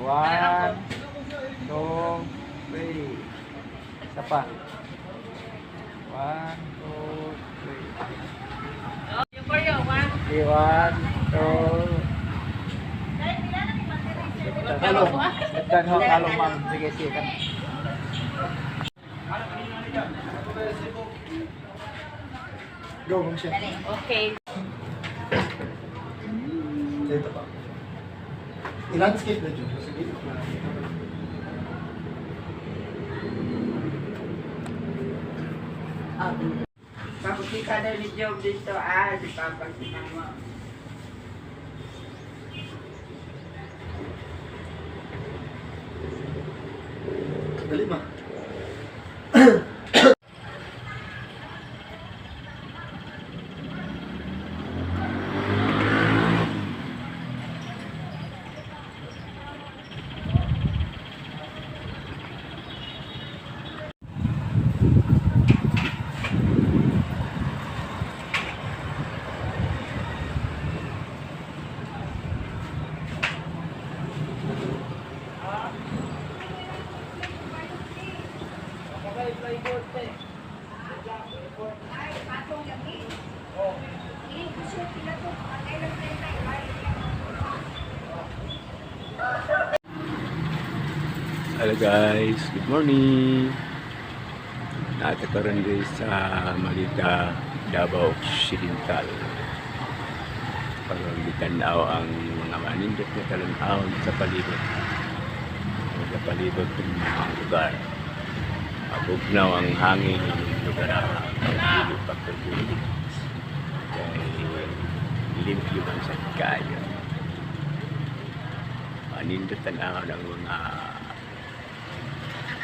One, two, three. Isa pa. One, two, three. Okay, one, two. Kalong. Ganda ho, kalong ma'am. Sige, sige. Go, ma'am siya. Okay. Ito pa. I-landscape na dyan. Sige. Paputi ka na ni Job dito, di papagpita mo. Dali ma. Hello guys, good morning. Natakaroon guys sa Malita, Davao Occidental. Pagkakitanaw ang mga manindot na talanahon sa palibot. Sa palibot ng mga lugar. Abugnaw ang hangin ng lugar na pagkilip pagkagulip. Kaya limpyo man sa kaya. Manindot talanahon ang mga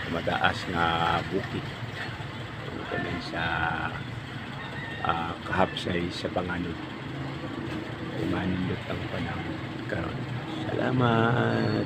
mataas nga bukid kung sa kahapsay sa Panganod. Manindot ang panahon karon. Salamat.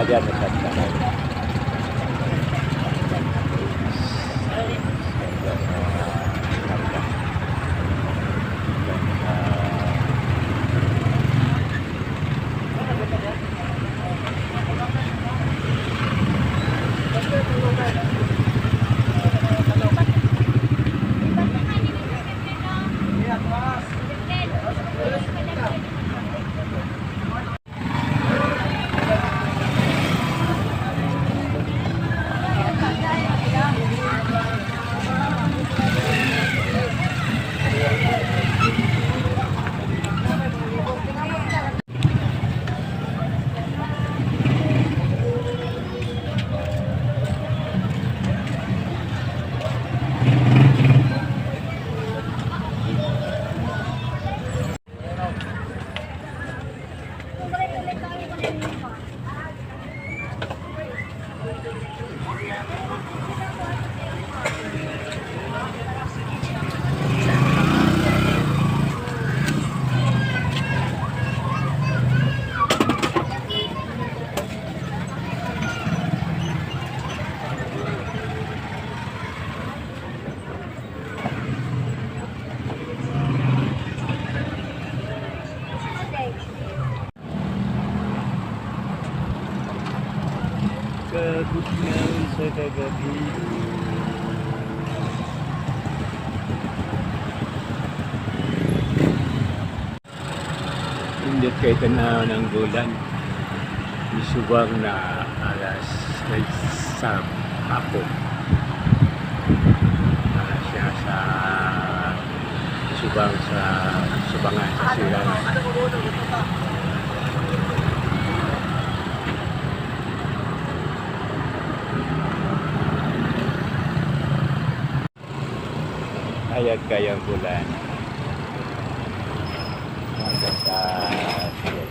Ayan, Kabugnaw sa kagabi. Hindi kayo tanaw ng bulan. Isubang na alas 6 sa hapon. Siya sa subangan sa silang. Hayag kayang bulan. Hanggang sa siya.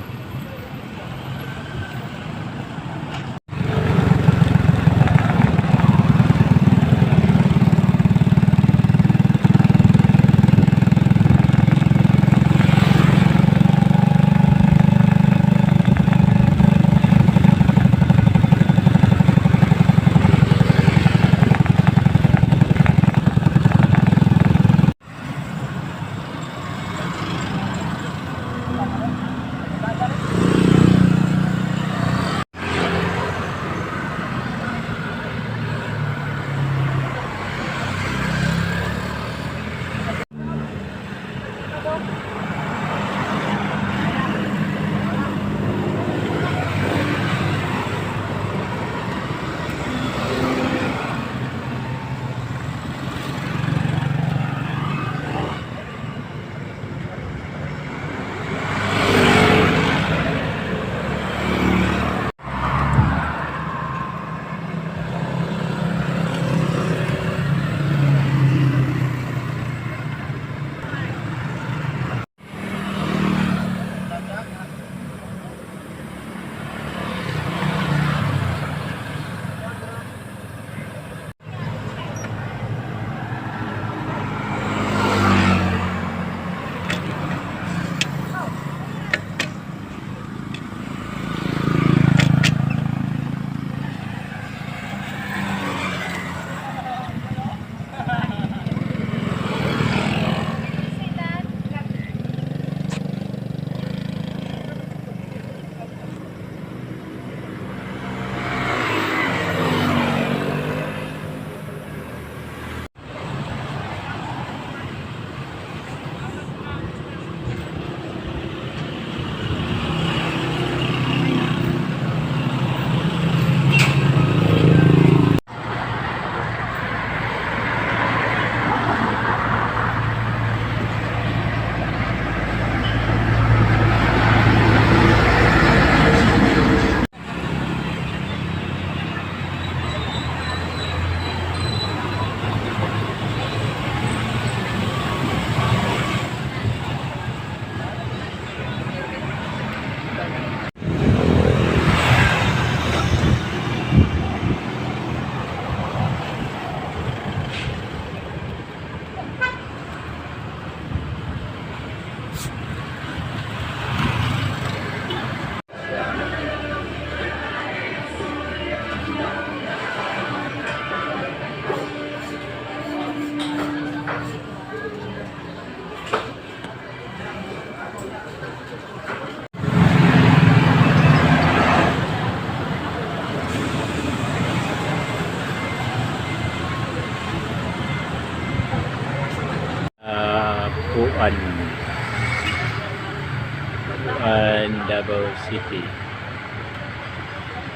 Davao City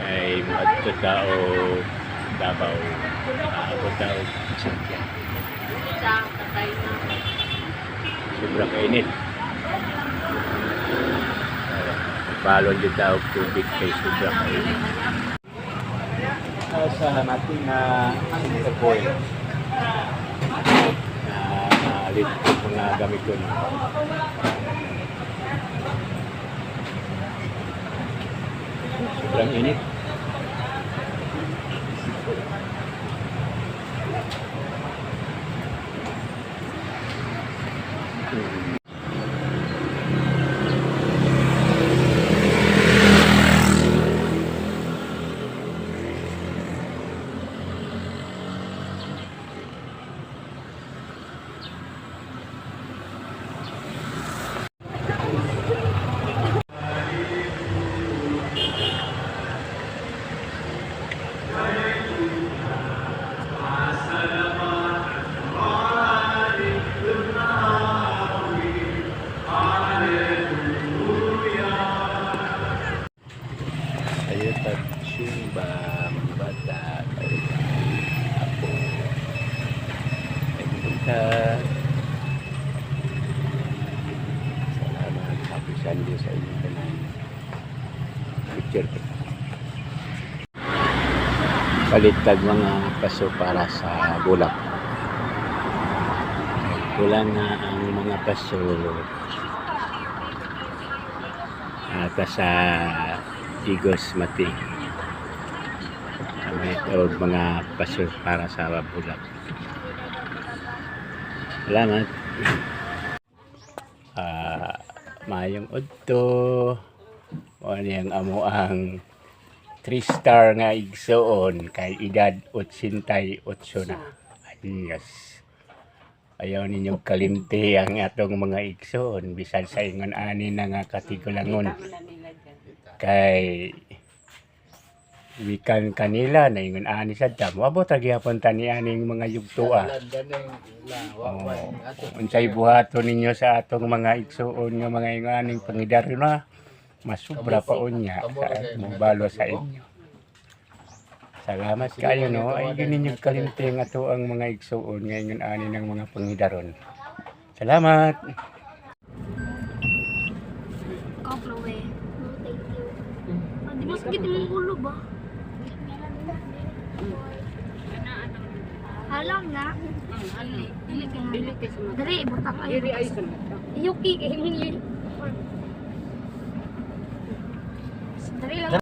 ay magkatao Davao tao City. Sobrang init. Balon din daw tubig kay sobrang init. Sa natin na Singapore na alit mga gamit ko na. Sobrang init. pagsimba mga bata ako ay pupunta. Salamat, happy Sunday sa inyo tanan. Picture ko. Palitag mga paso para sa bulak. Wala na ang mga paso at sa Igos Mati. May tawag mga paso para sa bulak. Salamat. Mayong udto o niyang amo ang 3-star nga igsoon kay edad 88 na. Anyos. Ayaw ninyong kalimti ang atong mga igsoon bisan sa ingon ani na nga katigulangon. Kay wikan kanila na ingon ani sa dam. Wabot ra gyapon tani aning mga yugtua. Unsay buhaton ninyo sa atong mga igsoon nga mga ingon aning pangidaryo na. Masubra pa unya sa mobalo sa inyo. Salamat kayo no. Ay yun ninyo kalimti nga to ang mga igsoon ngayon ani ng mga pangidaron. Salamat. Kaplowe. Thank you. Di ba sakit yung ulo ba? Halang na. Dili ka. Dali, butak ay. Yuki kay mga. Dali lang.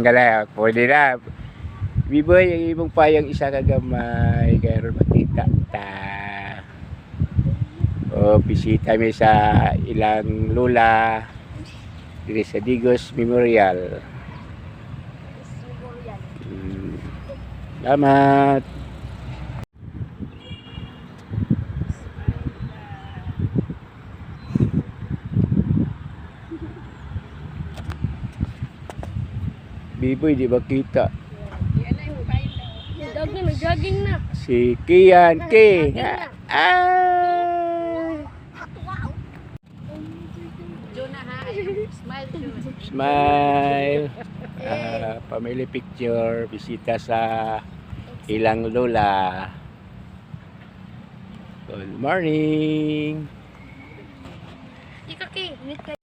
Gala, pwede na. Biboy, ang ibang payang isa kagamay. Kaya rin makita ta. O, bisita mi sa ilang lula. Dili sa Digos Memorial. Salamat. Biboy, di ba kita? May jogging na. Si Kian K. Smile. Family picture. Bisita sa ilang lola. Good morning. Ika Ki, init ka.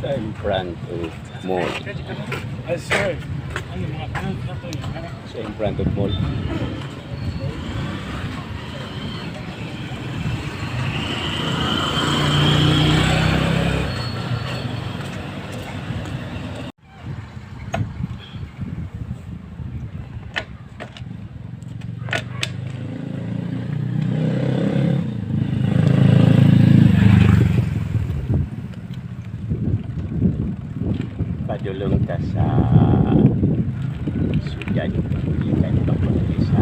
In front of mall. So in front of mall. Padulong ka sa Sudan, ikan papunta sa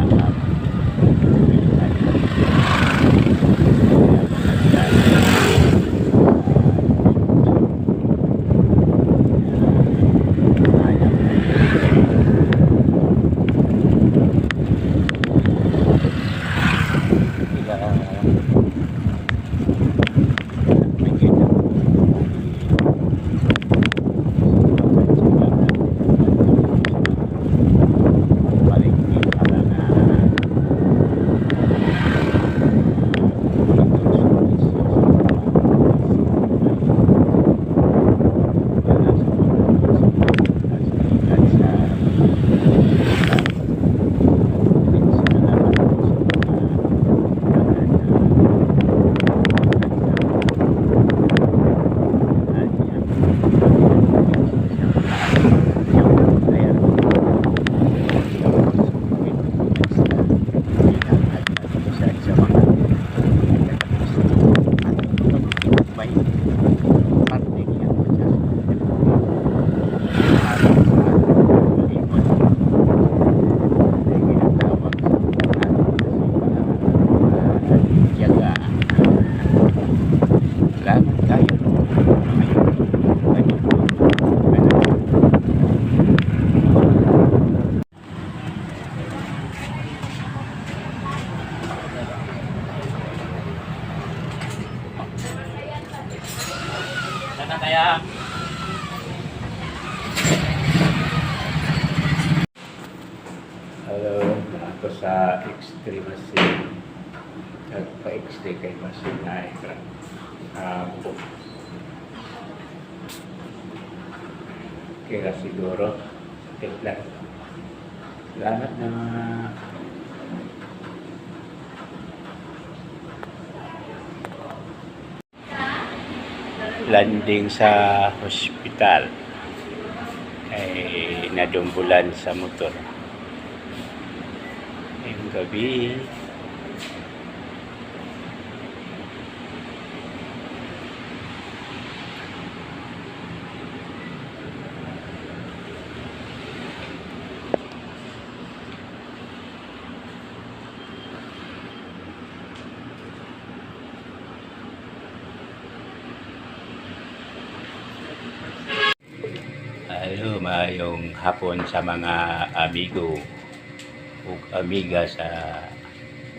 Hello, ako sa Extreme Machine. Nagpa-extreme kay Machine na kaya siguro tiklat. Salamat na landing sa hospital ay nadumbulan sa motor ngayong gabi. Hello, mayong hapon sa mga amigo o amiga sa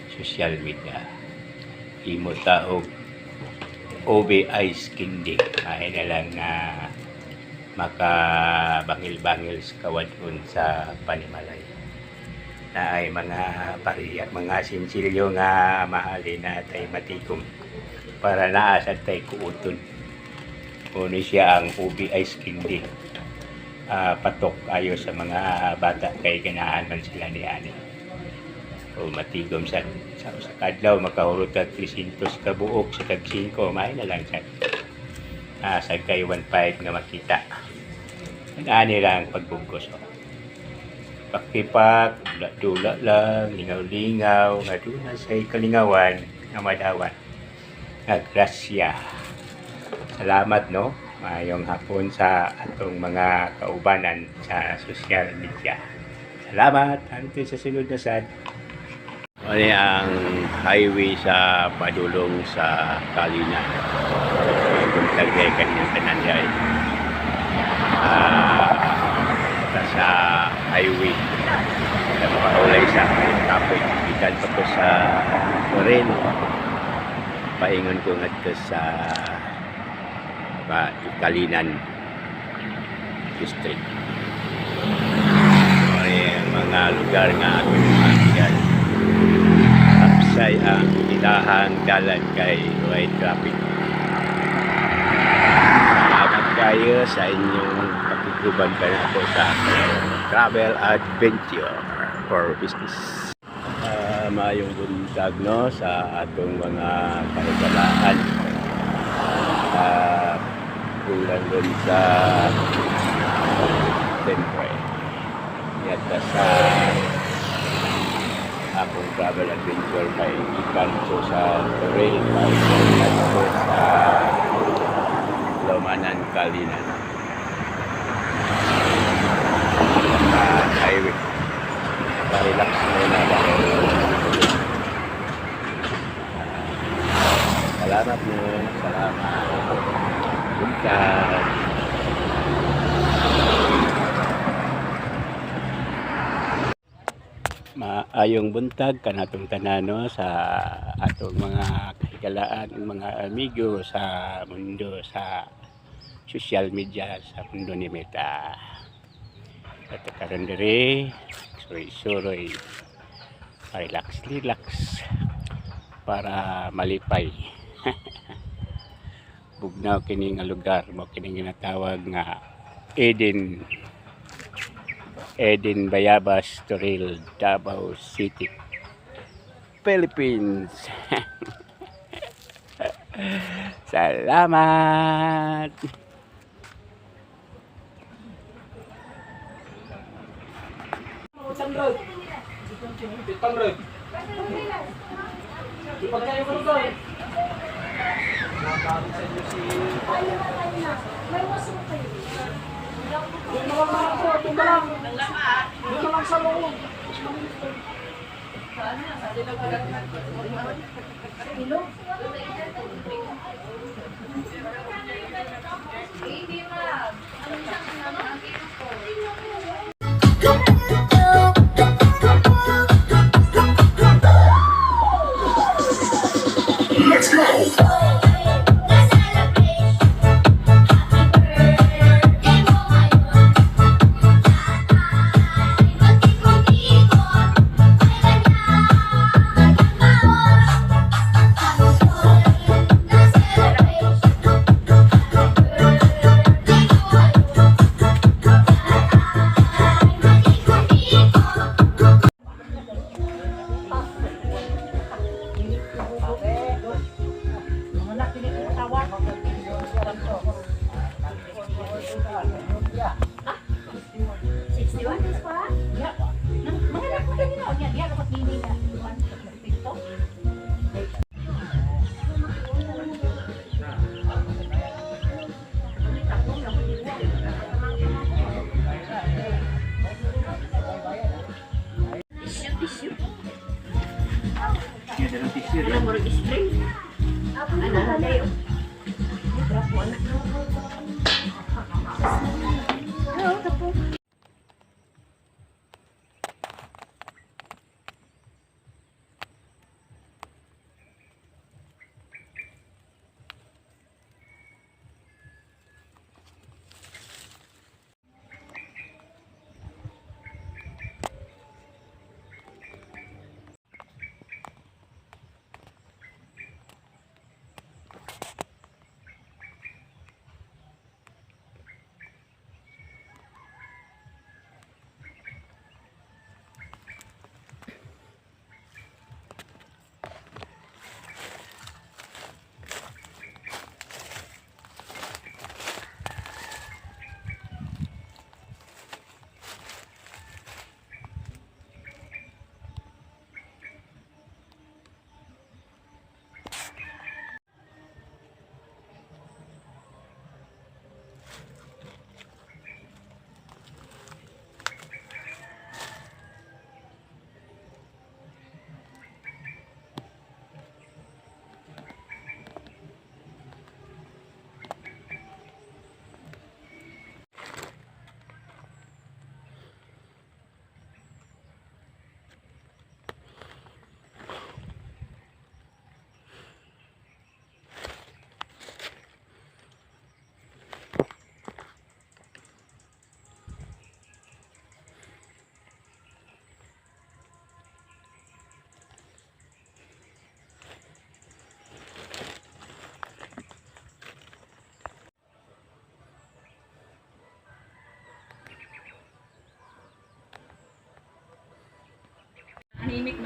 social media. Imo taog OBI Skin Day. Ay na lang na makabangil-bangil sa kawadon sa panimalay. Na ay mga pariyak, mga sinsilyo nga mahalin na tayo matikom para naasad tayo kuuton. Kuno siya ang OBI Skin Day. Patok ayo sa mga bata kay ganahan man sila ni ani. O matigom sa kadlaw makahurot ka 300 ka buok sa tag 5 may na lang sa kay 1.5 nga makita. Ani lang pagbugkos. Pakipak, dula lang, lingaw-lingaw, nga doon sa kalingawan nga madawan. Grasya. Salamat no. Mayong hapon sa atong mga kaubanan sa social media. Salamat! Hanggang sa sunod na sad. Ano ang highway sa padulong sa Kalinan. Kung tagay kanyang tananday. Sa highway. Sa makaulay sa traffic. Ikan pa ko sa Koren. Paingon ko nga sa Kalinan District. Mga lugar nga akong mabigan. Tapsay ang ilahang dalan kay right traffic. Salamat kayo sa inyong pakikuban ka na po sa travel adventure for business. Mayong buntag no sa atong mga kahigalaan. Kulang doon sa siyempre yata sa akong travel adventure may ikanto sa trail may ikanto sa Lomanan Kalinan sa highway pa-relax muna dahil salamat mo, salamat buntag. Maayong buntag kanatong tanano sa atong mga kahigalaan, mga amigo sa mundo sa social media sa mundo ni Meta. At karon diri suroy relax para malipay. Bugnaw kini nga lugar mo kini ginatawag nga Eden Bayabas Toril, Davao City, Philippines. Salamat. Let's go! Ano mo rin string? Ano kayo?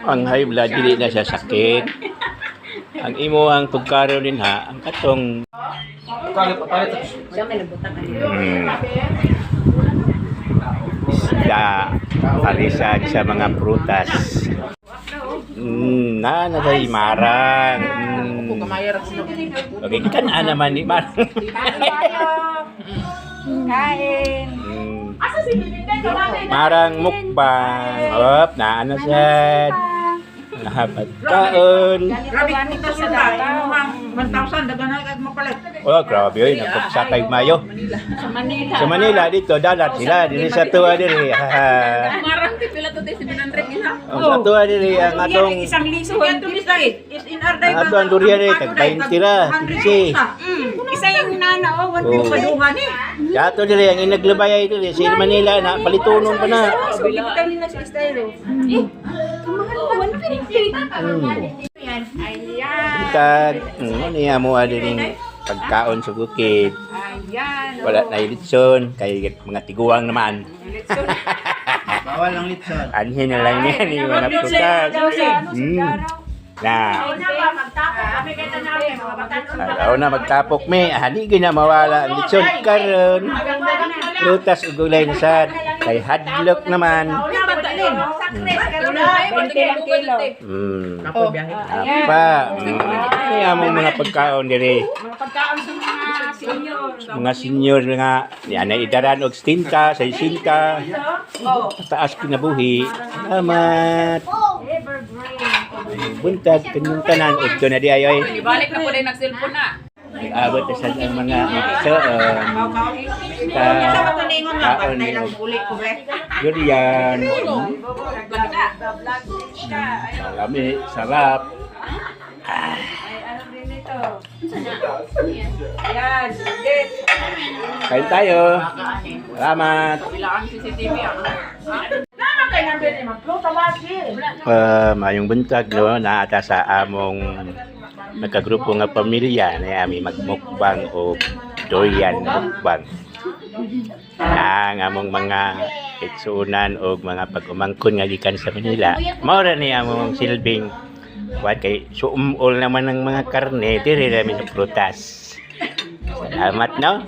Ang high blood dili na siya sakit. Ang imo ang pagkaroon din ha, ang katong Siya may nabutang isda, palisan sa mga prutas. Na naday marang. Okay, kan naman ni marang. Kain. Marang mukbang. Op, naana sad. Pagkaon. Grabe kita sa data. 1,000 dagan na kag mapalit. Oh, grabe yun. Nagpagsakay Mayo. Sa Manila. Sa Manila, dito, dalat sila. Dili sa tuwa diri. Marang pila to 700 isa. Sa tuwa diri, ang atong isang liso yan tulis na is in our day. ang atong durian diri, tag 20 ra. Kasi, Isa yung nana oh, 1 paduhan eh. yato diri, ang inaglabay diri, sa Manila, na palitunon pa na. Bitaw nila sa estilo. Eh, kamahal pa 150. Yan, ayan. Tag, niya mo din pagkaon sa bukid. Ayan. Wala na litson, kay mga tiguang naman. Bawal ang litson. Anhin na lang yan, yung mga prutas. Na, araw na magtapok me, hali na mawala ang litson karon. Prutas ug gulay na sad, kay hadlok naman. Apa, kaya mo mga pagkaon diri. Mga pagkaon sa mga senior. Mga senior nga, yan na idaran og 60, 60. Taas kinabuhi. Salamat. Buntag kanyang tanan ito na di ayoy. Ibalik na po din nag-cellphone na. Abot na sa mga magsoon. Kaon ni durian. Salami, sarap. Ayan, sige. Kain tayo. Salamat. Bilang CCTV ako. Mayong buntag no, naata sa among nagkagrupo nga pamilya na ami magmukbang o doyan mukbang. Ang among mga itsuunan o mga pag-umangkon nga gikan sa Manila. Mao ra ni among silbing wat kay suumol naman ng mga karne diri ra mi sa prutas. Salamat no.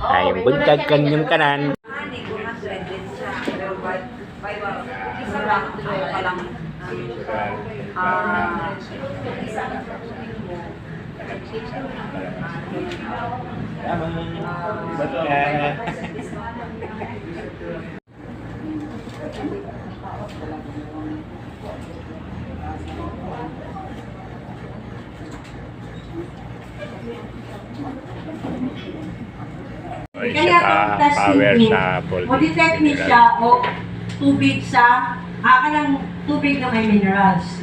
Ayong buntag kanyang tanan. Ay, Kaya siya itong test power tubig, sa Volvic mo-detect ni mineral. siya o tubig sa kanang tubig na may minerals.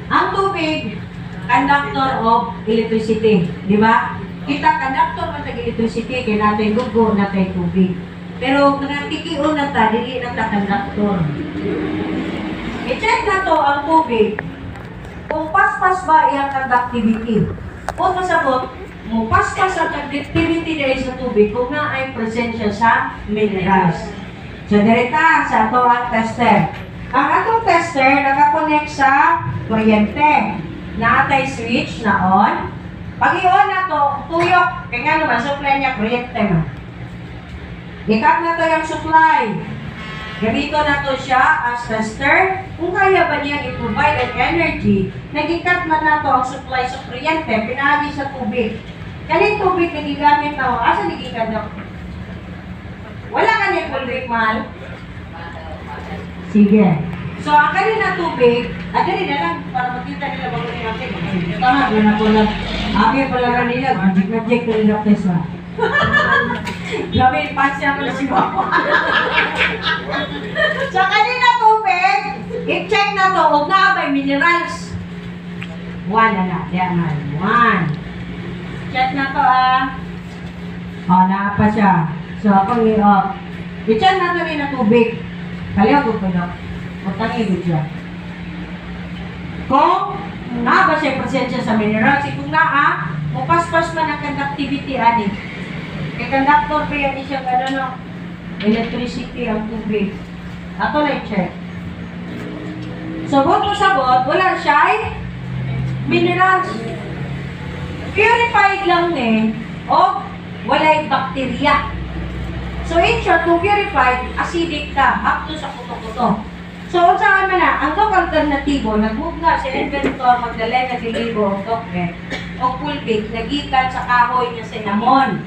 Ang tubig, conductor of electricity, di ba? Kita conductor man tag electricity kay natay gugo natay tubig. Pero kanang tikion na ta dili na ta conductor. I-check na to ang tubig. Kung paspas ba iyang conductivity. Kung masabot, mo paspas ang conductivity dahil sa tubig kung na ay presensya sa minerals. So, direta sa ato ang tester. Ang atong tester nakakonect sa kuryente. Naatay switch na on. Pag i-on na to, tuyok. Kaya nga naman, supply niya kuryente mo. Ikat na to yung supply. Ganito na to siya as tester. Kung kaya ba niya i-provide ang energy, nag-ikat na to ang supply sa kuryente, pinahagi sa tubig. Kaling tubig na gigamit na, asa nagikan na? Wala ka niya tubig, mahal? Sige. So, ang kanina tubig, dali na lang, para makita nila bago nila natin. Tama, doon ako lang. Abi pala ka nila, magic-magic na nila tesa. Grabe, pansya ko na si Mama. So, kanina tubig, i-check na to, huwag na ba minerals. One na, diyan na. One. Check na to na pa siya. So, ako i-check na to rin na tubig. Kaliwa ko pa na. Magtangin siya. Kung na ba siya presensya sa minerals, kung mupaspas man ang conductivity ani. Kay conductor pa yan siya electricity ang tubig. Ato na i-check. So, kung sabot, wala siya minerals. Purified lang o walay bakterya. So, in short, kung purified, acidic ka, up to sa kuto-kuto. So, saan man na, ang alternatibo, nag-move nga si inventor, magdalay na dilibo o tokbe, o pulpit, nagikan sa kahoy niya cinnamon,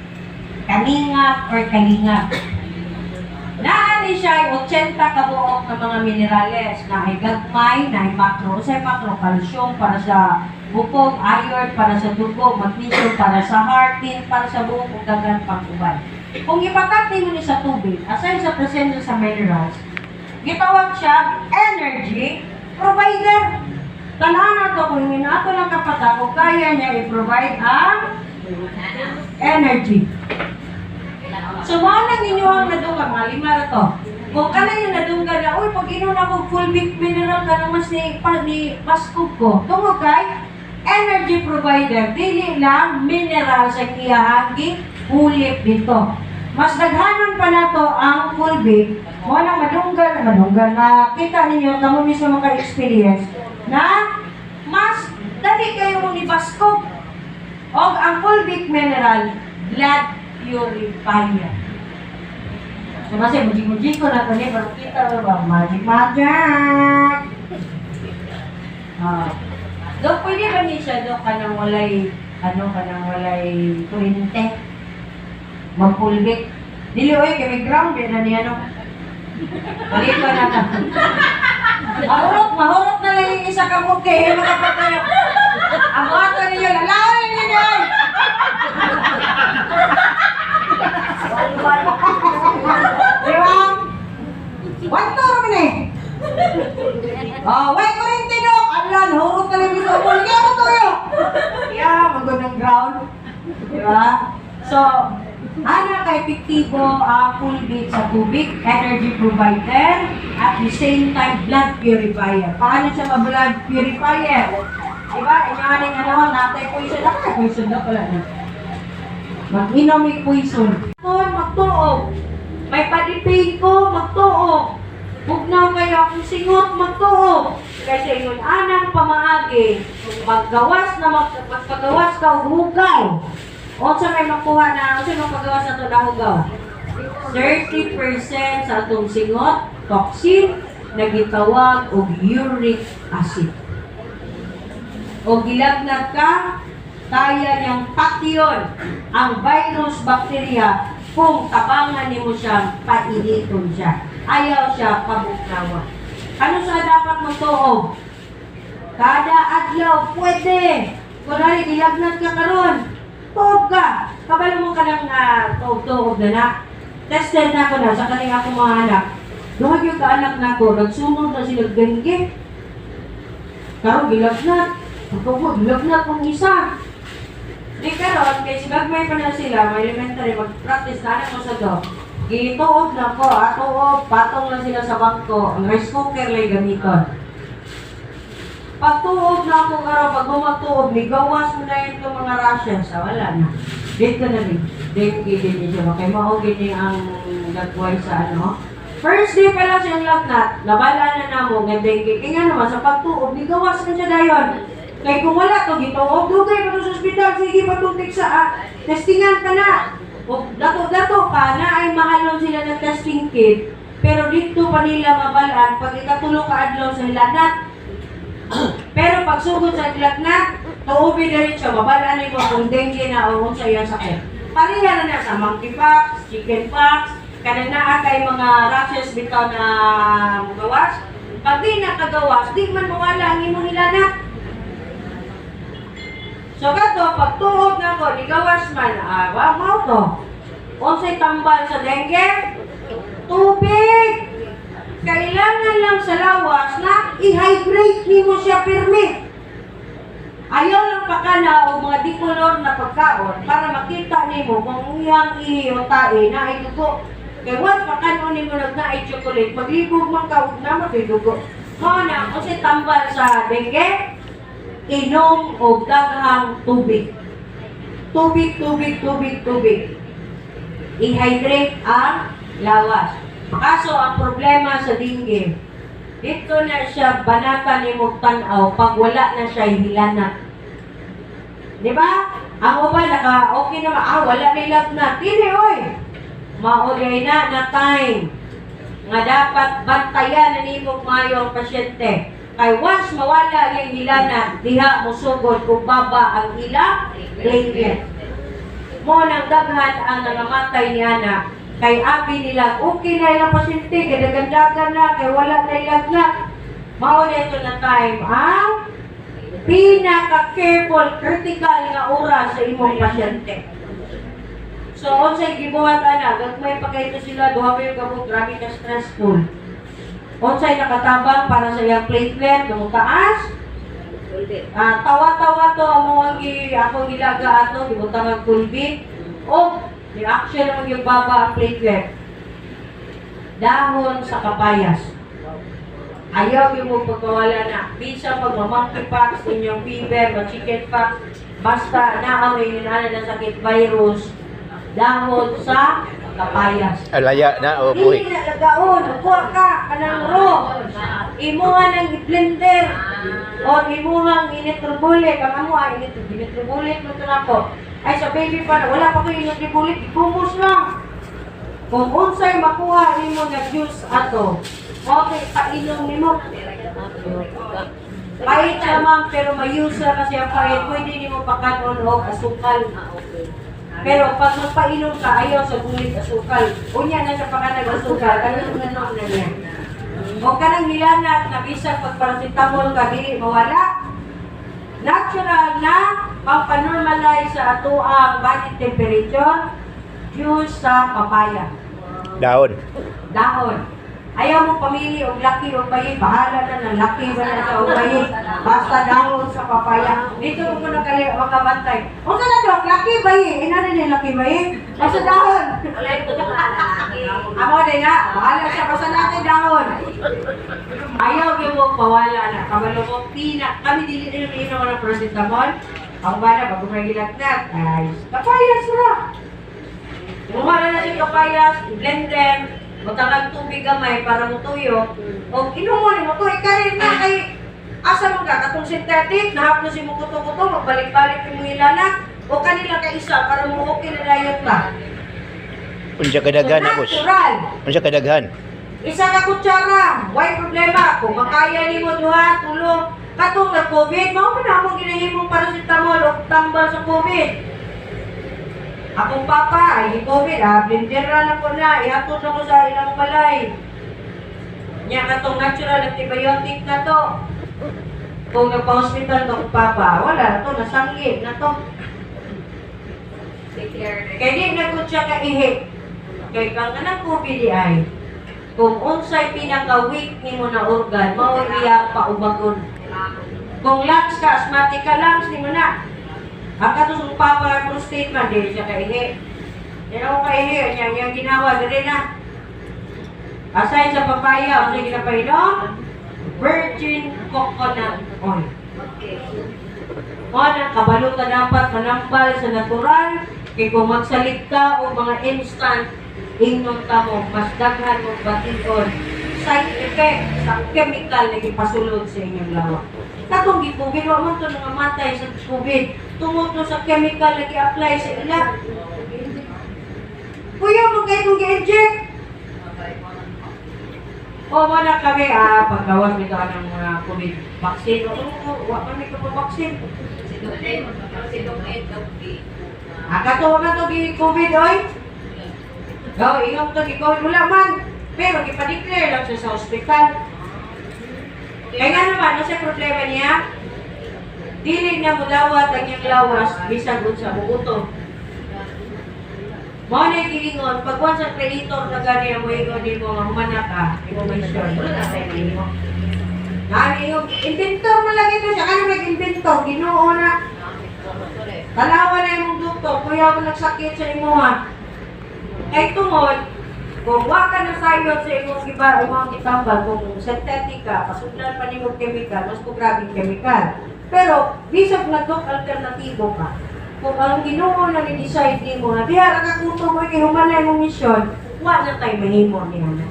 kaningap or kalingap. Naani siya ay 80 kabuok ng mga minerales na ay gagmay, na ay macro, sa macro, calcium para sa bukog, iron para sa dugo, magnesium para sa heart, tin para sa buong ugagan pang-ubay. Kung ipatati mo ni sa tubig, aside sa presensya sa minerals, gitawag siya energy provider. Tanahan na to kung minato lang kapata, kung kaya niya i-provide ang energy. So, mga nang inyo ang nadungga, mga lima na to. Kung ka na yung nadungga na, uy, pag inon ako full big mineral ka naman ni Paskog ko, tungkol kay energy provider, dili lang mineral sa kiyahagi, hulip dito. Mas daghanon pa na to ang full big, mo nang madunggan na kita ninyo, kamo mismo maka-experience, na mas dali kayo mong ipaskog. O ang full big mineral, blood purifier. So kasi mujik-mujik ko na ito niya, pero kita mo ba, magic-magic! Dok, pwede ba niya siya, Dok, kanang walay, walay kuryente? Magpulbik. Dili, oy, kami grounded na niya, no? Balik pa na ka. Mahurot na lang yung isa ka mo, kaya makapatayo. Ang wato ninyo, lalawan ninyo niyo, oy! Diba? One tour mo na eh. Wait, kuryente, Dok! Alan, hurot na lang yung isa mo. Lagyan mo tayo! Yeah, magandang ground. Diba? So, ana ka epektibo full big sa tubig, energy provider, at the same time, blood purifier. Paano siya ma-blood purifier? Diba? Inyanin natay poison. Ako na poison na pala na. Mag-inom may poison. Magtuog. May padipig ko, magtuog. Bugnaw kayo akong singot, magtuog. Kasi yun anang pamaagi. Maggawas ka o hugaw. O sa may makuha na, kasi magpagawas na ito na hugaw. 30% sa atong singot, toxin, nagitawag o uric acid. O gilagnat ka, kaya niyang patyon ang virus, bacteria, kung tabangan mo siyang painiton siya. Ayaw siya pabuknawa. Ano sa dapat mong tuog? Kada adlaw, pwede. Kunwari, ilagnat ka karon, tuog ka. Kabalo mo ka lang tuog-tuog na na. Tested na ako na sa kaning ako mga anak. Duhag yung kaanak na ko, nagsunod na sila ganggit. Karon, gilagnat. Ako, gilagnat kong isa. Di karon, kaya sigagmay pa na sila, may elementary, mag-practice na anak ko sa to. Gituog na ko, tuog, patong na sila sa bangko. Ang rice cooker lay gamiton. Pagtuog na ako karon, pag magtuog, gawas mo na yung mga rashes. Wala na. Dito na rin. Dengue din siya. Kaya maugin niya ang nagbuhay sa ano. First day pa lang siyang lagnat, nabala na na mo ng dengue. Kaya nga naman, sa pagtuog, gawas na siya dayon. Kaya kung wala to, gituog, dugay pa to sa ospital, sige patutik sa testingan ka na. O dato-dato ka na ay mahalon sila ng testing kit. Pero dito pa nila mabalaan pag ikatulong ka adlaw sa lagnat. Pero pag sugod sa lagnat, tuubi na rin siya, mabalaan mo kung dengue na o kung sa iyang sakit. Pareha na sa monkeypox, chickenpox, kada na kay mga rashes bitaw na magawas. Pag di nakagawas, di man mawala ang imong lagnat. So kato, pag tuog na ko, ligawas man, mau to. Unsay tambal sa dengue? Tubig! Kailangan lang sa lawas na i-hydrate nimo siya pirmi. Ayaw lang pakana o mga dikolor na pagkaon para makita nimo kung iyang ihiyotae na itugo. Kaya once pakano nimo nagnaay chocolate, maglibog man ka, huwag na makidugo. Mga na, unsay tambal sa dengue? Inom o daghang tubig. Tubig. I-hydrate ang lawas. Kaso ang problema sa dengue, dito na siya banata ni Mugtanaw pag wala na siya hilanat. Di ba? Ang uban okay naman, wala nilag na. Tini, oy! Maulay na time nga dapat bantayan na ni Mugmayo ang pasyente. Kay once mawala yung hilanat, diha musugod kung baba ang ilang platelet. Mo nang daghan ang nangamatay ni Ana. Kay abi nila, okay na ilang pasyente, kadagandagan na, kay wala na ilagnat. Mao na ito na time ang pinaka-careful, critical nga oras sa imong pasyente. So, unsay gibuhat ana, gagmay pa kayo sila, duha pa yung gamot, grabe ka stressful. Unsay nakatabang para sa iyang platelet, nung taas. Tawa-tawa to, among akong ilaga ato, gibutang ang kulbit. O, reaction naman yung baba ang platelet. Dahon sa kapayas. Ayaw yung mo pagkawala na. Bisa pag monkeypox, inyong fever, chickenpox, basta naaway yun na sakit virus. Dahon sa kapayas. Alaya na o buhi. Hindi na lagaon. Kuha ka, kanang raw. Imuha ng blender. O imuha ng initrobulik. Ang amo ay initrobulik mo ito na ko. Ay sa baby pa na, wala pa ko initrobulik. Ikumus lang. Kung unsay makuha nimo na juice ato, okay, painom nimo. Pahit naman, pero mayusa kasi ang pahit. Pwede nimo pakanon o asukal. Pero pag magpainom ka, ayaw sa bulit asukal. Unya na siya pagka-nag-asukal, kanang nanon na niya. O kanang nilanat na bisag pag paracetamol ka, dili mawala. Natural na pampanormalize sa ato ang body temperature, juice sa papaya. Dahon. Dahon. Ayaw mo pamili og laki o bayi, bahala na ng laki ba na sa o bayi. Basta dahon sa papaya. Dito mo ko makabantay. O sa na dok, laki bayi. Ina rin yung laki bayi. Basta dahon. Amo din nga, bahala siya. Basta natin dahon. Ayaw yung mo pawala na. Kabalo mo, kami dili rin inom ng paracetamol. Ang bala, bago may gilagnat. Ay, kapayas na. Lumala na si kapayas, blender. Matangag tubig gamay para mutuyo. O inumo mo to, ikarin na kay asa mo ka, katong synthetic, nahapos si mo kuto-kuto, magbalik-balik yung ilana, o kanila ka isa para mo okay na diet ka. Unsa kadaghan na boss? Natural. Unsa kadaghan? Isa ka kutsara, why problema? Kung makaya ni mo duha, tulong, katong na COVID, mao na akong ginahimong paracetamol o tambal sa COVID. Akong papa, ay di COVID, blender na ko na, ihatod na ko sa ilang balay. Nya katong natural antibiotic na to. Kung nagpa-hospital ka papa, wala to, nasanggit na to. Kaya di nagkot siya ka-ihi. Kaya kang kanang COVID ay, kung unsay pinaka-weak ni mo na organ, mauliyak pa ubagon. Kung lungs ka, asthmatic ka, lungs ni mo na. Ang katusong papa prostate man, di siya ka-ihi. Yan ako ka-ihi, yung ginawa, dali na. Aside sa papaya, ano yung ginapainom? Virgin coconut oil. Mga kabalo ka dapat manambal sa natural, kaya kung magsalit ka o mga instant, ingnon ka mo, mas daghan mo batikon. Side effect sa chemical na ipasulod sa inyong lawa. Katong gipugin, wala mo ito nga matay sa COVID. Tumuto sa chemical na i-apply sa ila. Kuya mo kayo kung i-inject. O mana kami, paggawas nito ng mga COVID vaccine. Wala kami ka pa vaccine. Katuwa na ito COVID, oy. Ingam ito, COVID wala man. Pero ipa-declare lang siya sa hospital. Kaya nga naman, ano sa problema niya? Dili na mulawat ang iyang lawas, bisag sa buuto. Mga na ikilingon, pag once ang creator na gani ang mga ingon mo, humana ka, information, wala na tayo na ingon. Yung inventor mo lang ito siya, kano nag-inventor, ginoo na. Tanawa na yung doktor, kuya ako nagsakit sa imuha. Kaya tungod, kung waka na sayot sa imong iba, imong itambal, kung synthetic ka, pasuglan pa nimong chemical, mas po grabing chemical. Pero, bisag na dok, alternatibo ka. Kung ang ginoo na ni-decide ni mo na, diya, nakakuto mo, kay humanay mong misyon, wala na tayo mahimo niya na.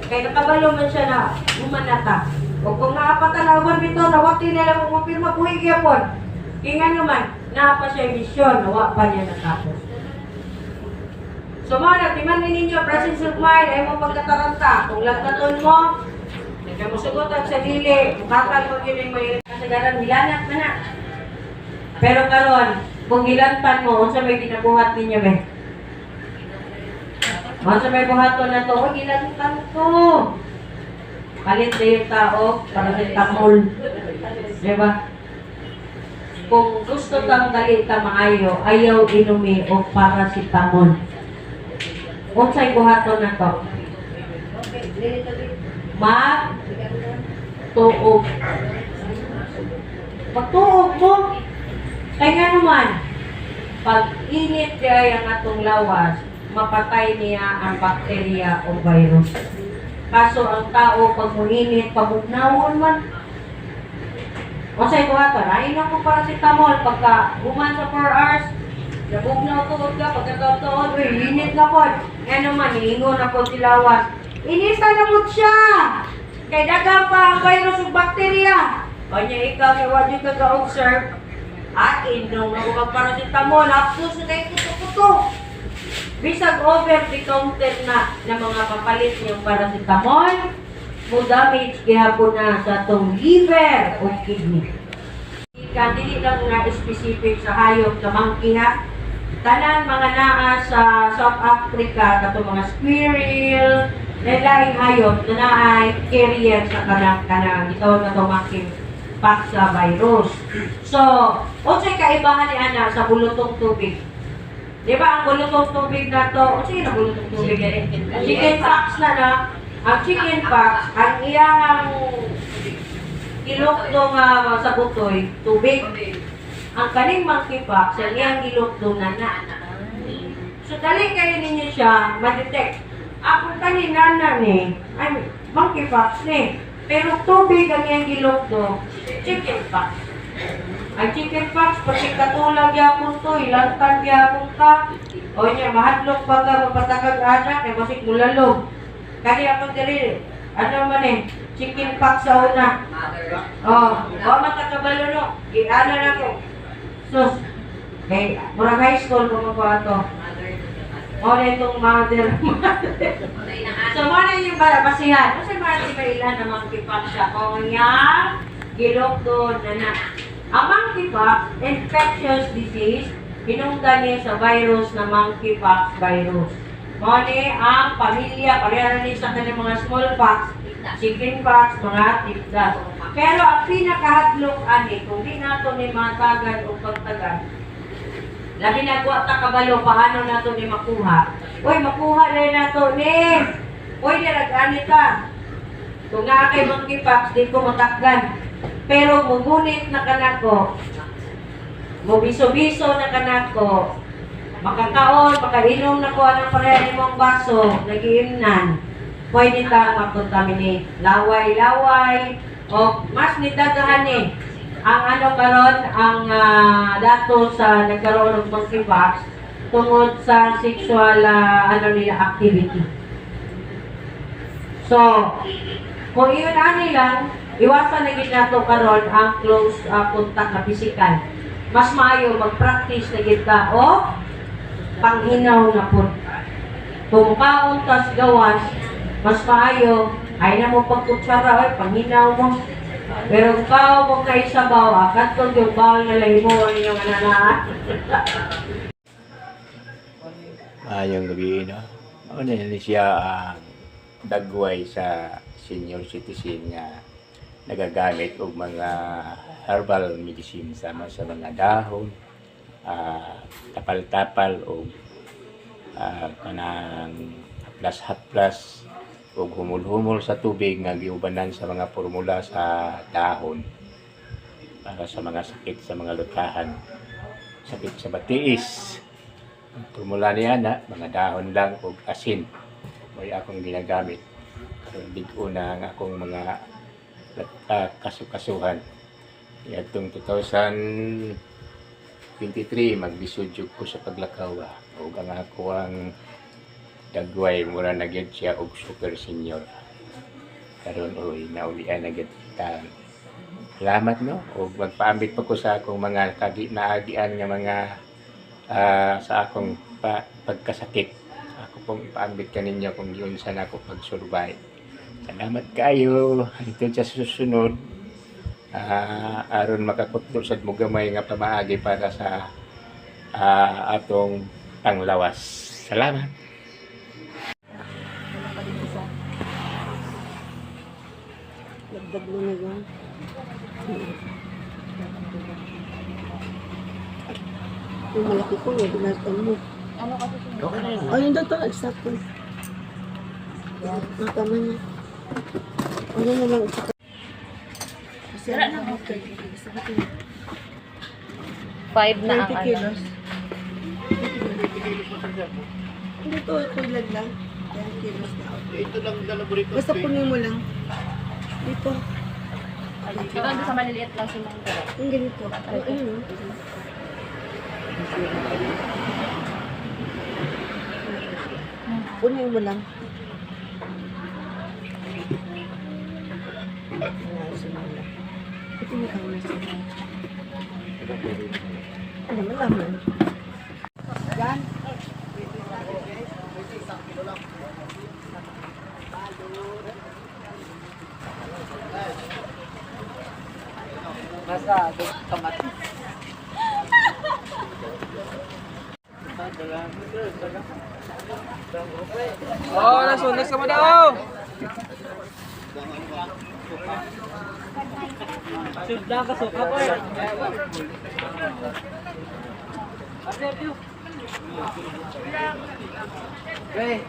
Kaya nakabalo man siya na, humanata. O kung naapatalawan dito, nawati na lang mong pirma, buhay gyapon. Kaya nga naman, naapa siya yung misyon, nawa pa niya natapos. So mga nagtiman ninyo, presence of mind, ay mo pagkataranta. Kung lagkaton mo, nagkamusugotan sa dili, mukhakan mo yun yung may kasagaran, hilanat na na. Pero karon, kung hilantan mo, unsa may ginabuhat ninyo, be? Unsa may buhaton na to, huwag hilantan ko. Kalit na yung tao, para sa tamol. Diba? Kung gusto kang galit ka maayo, ayaw inumi o paracetamol. Unsay buhaton na to? Magtuog. Magtuog mo. Kaya nga naman, pag init kaya ang atong lawas, mapatay niya ang bakterya o virus. Kaso ang tao, pag muinit, pabugnawon man. Unsay buhaton? Ainom ko paracetamol pagka human sa 4 hours, nabugnaw tuod ka, pagkataon-taon, uy, init na po. Nga naman, hihingo na po silawas. Inista na po siya! Kaya dagang pa ang virus o bakterya. O niya ikaw, iwan yung kag-observe. Inom na ko mag-paracetamol, hapos na kayo kuto-kuto. Bisag over-the-counter na mga papalit niyong paracetamol, mo damage gihapon na sa itong liver o kidney. Dili lang nga specific sa hayop na monkey ha. Tanan mga naa sa South Africa, kato mga squirrel, lain hayop na naay carrier sa kanang ito na ito monkeypox virus. So, unsay kaibahan ni ana sa bulutong tubig? Di ba ang bulutong tubig na to, unsay na bulutong tubig? Chickenpox na. Ang chickenpox, ang iyang ilok dong sa butoy, tubig. Ang kaning monkeypox, ang iyang ilok dong nana. So, dali kayo ninyo siya ma-detect. Ako kanina na ni, ay monkeypox ni. Pero tubig ang iyang ilok dong, chickenpox. Ang chickenpox, pati katulang yapon to, ilantan yapon ka. O niya, mahadlok pa ka, mapatagag anak, ay masik mulalog. Kaya akong diri, ano man chickenpox sa una. Matakabalo no. Ano na ko. Sus, kay murang high school kung ako ato. Na itong mother. So, muna yung basihan. Kasi marami ba ilan na monkeypox siya? Kung yan, gilok doon na. Ang monkeypox, infectious disease, hinungdan niya sa virus na monkeypox virus. Mone ang pamilya, pareha ni sa kanilang mga small pox, chicken pox, mga tigdas. Pero ang pinakahadlok ani, kung di nato ni matagan o pagtagan, labi na kuha ta kabalo, paano nato ni makuha? Uy, makuha rin nato ni. Uy, niragani ta. Kung nga kay monkeypox, di ko matakgan. Pero mugunit na kanako, mubiso-biso na kanako, makakaon, makainom na ko anong pareha mong baso, nagiimnan, pwede kang makontaminate. Laway-laway, o mas nitagahan ang ano karon ang dato sa nagkaroon ng monkeypox tungod sa sexual activity. So, kung iyon ani lang, iwasan na gid nato karon ang close contact na physical. Mas maayo mag-practice na gid ka o panghinaw na pud. Kung kaon tas gawas, mas maayo ay na mo pagkutsara ay panghinaw mo. Pero kung kao mo kay sabaw, kadtong yung bawal na lang mo inyong ananaan. Mayong gabi, no? Ano na siya ang dagway sa senior citizen nga nagagamit og mga herbal medicine sama sa mga dahon, tapal-tapal o kanang haplas-haplas o humul-humul sa tubig nga giubanan sa mga formula sa dahon para sa mga sakit sa mga lutahan, sakit sa batiis. Ang formula niya na mga dahon lang o asin may akong ginagamit. Karon big-o na ang akong mga kasukasuhan. Itong 2023 magbisudyog ko sa paglakaw o ang ako ang dagway mura na gyud siya og super senior. Karon oy naulian na gyud ta. Salamat no og magpaambit pa ko sa akong mga naagian nga mga sa akong pagkasakit. Ako pong ipaambit kaninyo kung yun sana ako pag-survive. Salamat kayo. Ito sa susunod. Aron makakutlo sa mo gamay nga pamaagi para sa atong panglawas. Salamat. Nagdag mo na yun. Yung malaki ko, yung binatan mo. Ano kasi siya? Okay na yun. Oh, yung dito, exact ko. Nakama niya. Ano na lang, isa ka. Sira na okay. 5 na ang 20 ano. kilos. Hindi to, tulad lang. 10 kilos na. Ito lang dalaborito. Basta punin mo lang. Dito. Ito ang sa maliliit lang si Mang Dara. Yung ganito. Ayun. Punin mo lang. Ito mo kang nasa. Ano malaman? Yan. Oh, nasunog sa mga daw. Sudah ka suka po. Okay.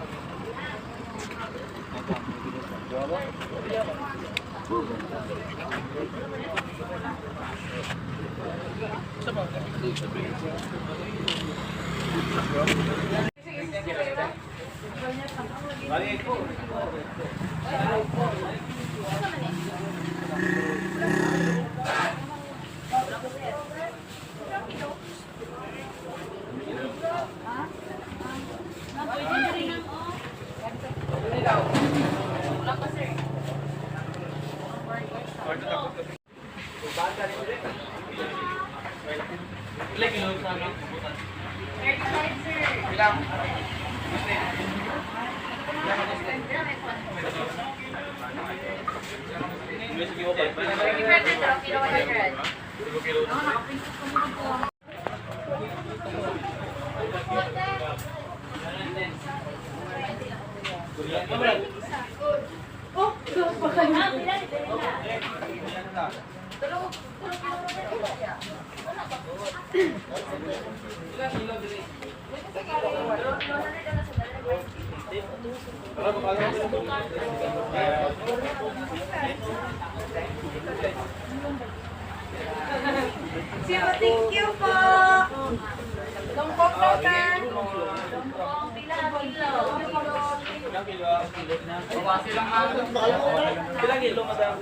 Sino, thank you po. Longkong total. Longkong pila kilo. Ilang kilo, madam?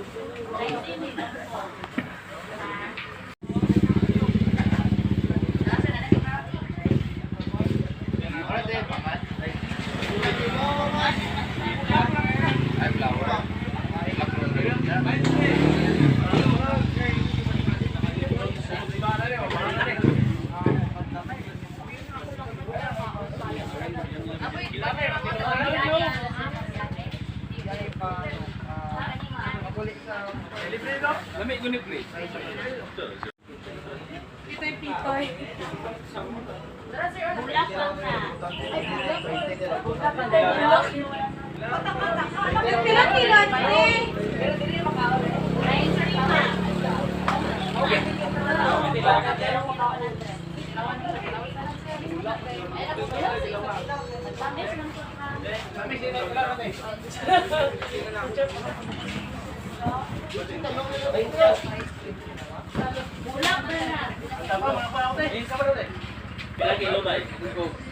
Lamig ko ni please. Pila kilo ni? Ilang kilo ba?